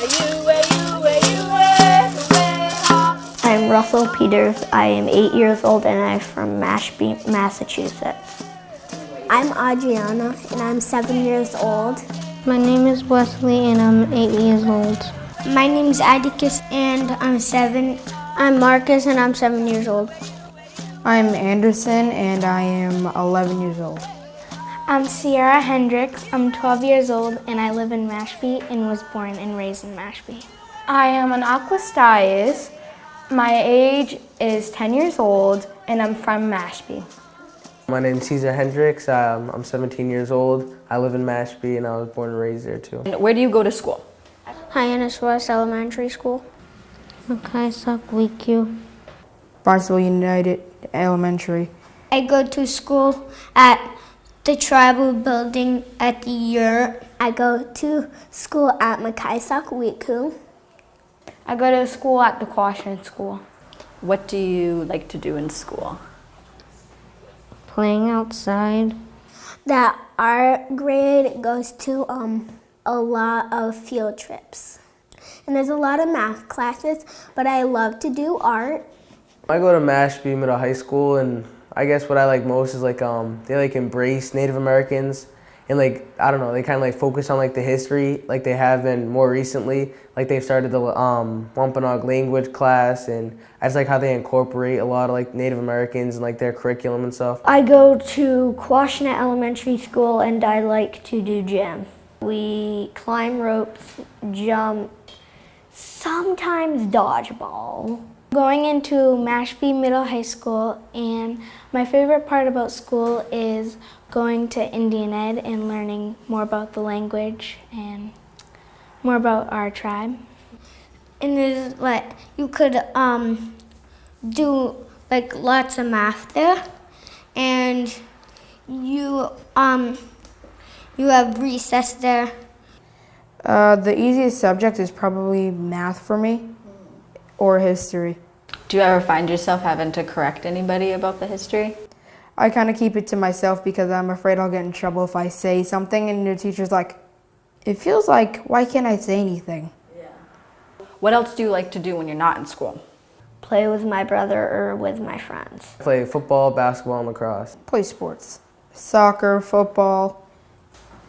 I'm Russell Peters. I am 8 years old and I'm from Mashpee, Massachusetts. I'm Adriana and I'm 7 years old. My name is Wesley and I'm 8 years old. My name is Atticus and I'm 7. I'm Marcus and I'm 7 years old. I'm Anderson and I am 11 years old. I'm Sierra Hendricks. I'm 12 years old and I live in Mashpee and was born and raised in Mashpee. I am an Aquastaius. My age is 10 years old and I'm from Mashpee. My name is Caesar Hendricks. I'm 17 years old. I live in Mashpee and I was born and raised there too. And where do you go to school? Hyannis West Elementary School. Makaisak WQ. Barnesville United Elementary. I go to school at the tribal building at the yurt. I go to school at Makaisak WQ. I go to school at the Quashnet School. What do you like to do in school? Playing outside. That art grade goes to a lot of field trips. And there's a lot of math classes, but I love to do art. I go to Mashpee Middle High School, and I guess what I like most is they embrace Native Americans, and I don't know, they kind of focus on the history like they have been more recently. They've started the Wampanoag language class, and I just like how they incorporate a lot of Native Americans and their curriculum and stuff. I go to Quashnet Elementary School and I like to do gym. We climb ropes, jump, sometimes dodgeball. Going into Mashpee Middle High School, and my favorite part about school is going to Indian Ed and learning more about the language and more about our tribe. And there's you could do lots of math there, and you have recess there. The easiest subject is probably math for me, or history. Do you ever find yourself having to correct anybody about the history? I kind of keep it to myself because I'm afraid I'll get in trouble if I say something and the teacher's like, it feels like, why can't I say anything? Yeah. What else do you like to do when you're not in school? Play with my brother or with my friends. Play football, basketball, and lacrosse. Play sports. Soccer, football.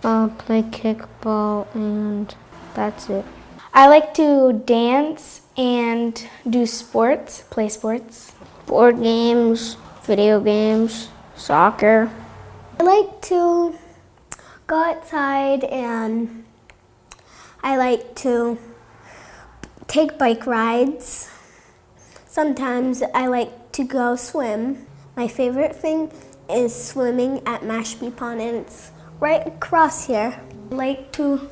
Play kickball and that's it. I like to dance and do sports, play sports. Board games, video games, soccer. I like to go outside and I like to take bike rides. Sometimes I like to go swim. My favorite thing is swimming at Mashpee Pond, and it's right across here. I like to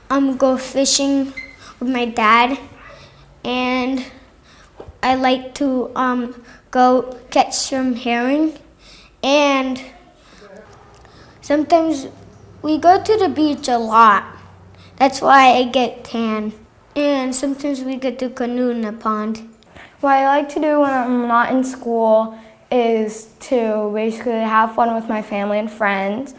go fishing with my dad, and I like to go catch some herring, and sometimes we go to the beach a lot. That's why I get tan. And sometimes we get to canoe in the pond. What I like to do when I'm not in school is to basically have fun with my family and friends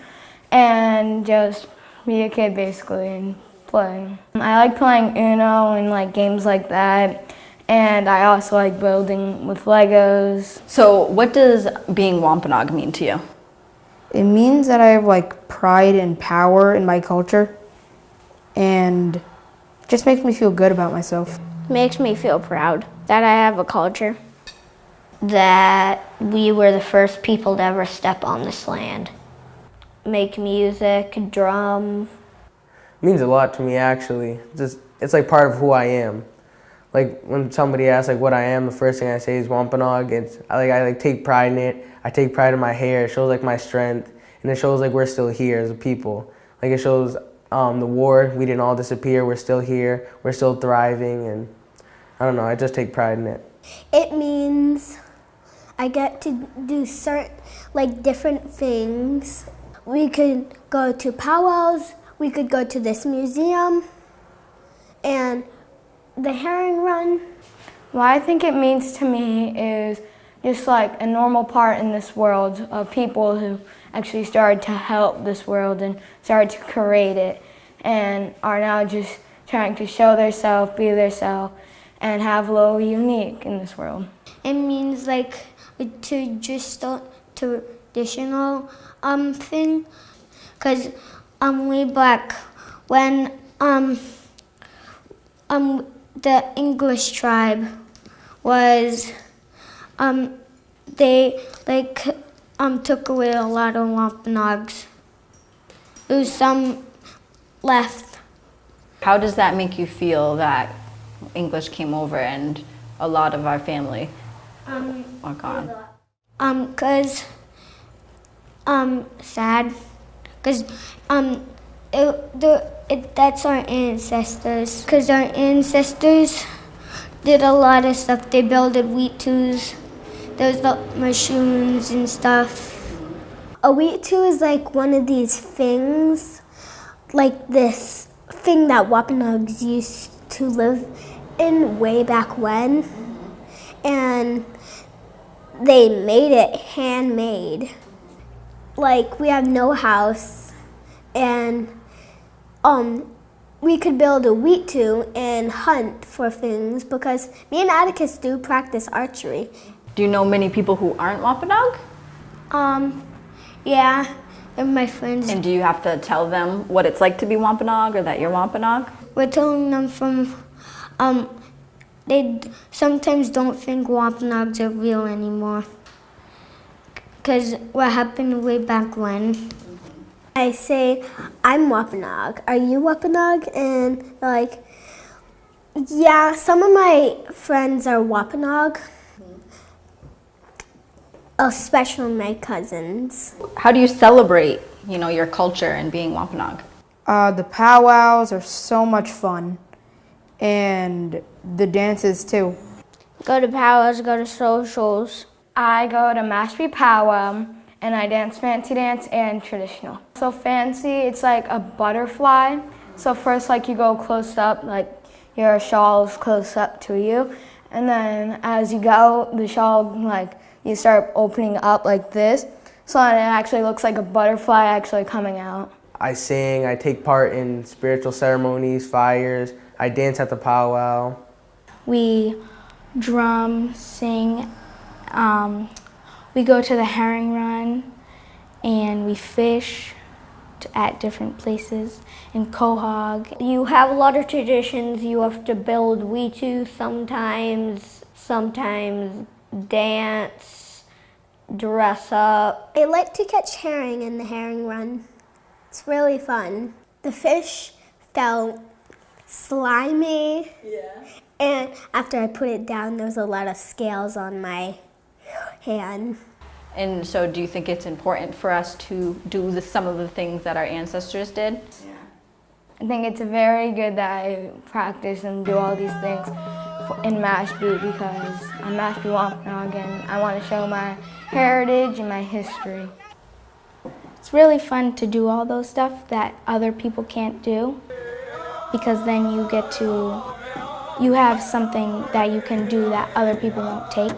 and just be a kid basically and play. I like playing Uno and games like that, and I also like building with Legos. So what does being Wampanoag mean to you? It means that I have pride and power in my culture, and it just makes me feel good about myself. Makes me feel proud that I have a culture. That we were the first people to ever step on this land. Make music, drum. It means a lot to me actually. It's part of who I am. When somebody asks what I am, the first thing I say is Wampanoag. I take pride in it. I take pride in my hair. It shows my strength, and it shows we're still here as a people. It shows the war, we didn't all disappear. We're still here. We're still thriving, and I don't know. I just take pride in it. It means I get to do certain different things. We could go to powwows. We could go to this museum, and the herring run. What I think it means to me is just a normal part in this world of people who actually started to help this world and started to create it and are now just trying to show themselves, be themselves, and have a little unique in this world. It means like to just traditional thing, because way back when the English tribe was they took away a lot of Wampanoags. There was some left. How does that make you feel that English came over and a lot of our family are gone? Cause sad. Cause that's our ancestors. Cause our ancestors did a lot of stuff. They built wheat tools. There's the mushrooms and stuff. A wheat too is like one of these things, like this thing that Wampanoags used to live in way back when, and they made it handmade. Like we have no house, and we could build a wheat too and hunt for things, because me and Atticus do practice archery. Do you know many people who aren't Wampanoag? Yeah, and my friends. And do you have to tell them what it's like to be Wampanoag or that you're Wampanoag? We're telling them they sometimes don't think Wampanoags are real anymore, because what happened way back when. I say, I'm Wampanoag. Are you Wampanoag? And they're like, yeah, some of my friends are Wampanoag, especially my cousins. How do you celebrate, your culture and being Wampanoag? The powwows are so much fun, and the dances too. Go to powwows, go to socials. I go to Mashpee powwow, and I dance fancy dance and traditional. So fancy, it's like a butterfly. So first, you go close up, your shawl is close up to you, and then as you go, the shawl, you start opening up like this, so it actually looks like a butterfly actually coming out. I sing, I take part in spiritual ceremonies, fires, I dance at the powwow. We drum, sing, we go to the herring run, and we fish at different places in Quahog. You have a lot of traditions. You have to build weetu sometimes dance, dress up. I like to catch herring in the herring run. It's really fun. The fish felt slimy. Yeah. And after I put it down, there was a lot of scales on my hand. And so do you think it's important for us to do some of the things that our ancestors did? Yeah. I think it's very good that I practice and do all these things in Mashpee, because I'm Mashpee Wampanoag and I want to show my heritage and my history. It's really fun to do all those stuff that other people can't do, because then you have something that you can do that other people won't take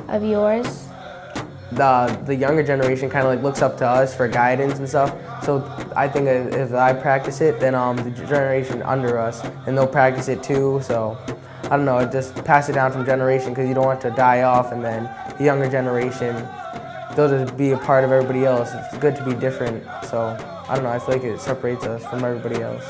of yours. The younger generation kind of looks up to us for guidance and stuff. So I think if I practice it, then the generation under us, and they'll practice it too. So I don't know, just pass it down from generation, because you don't want to die off, and then the younger generation, they'll just be a part of everybody else. It's good to be different. So I don't know, I feel like it separates us from everybody else.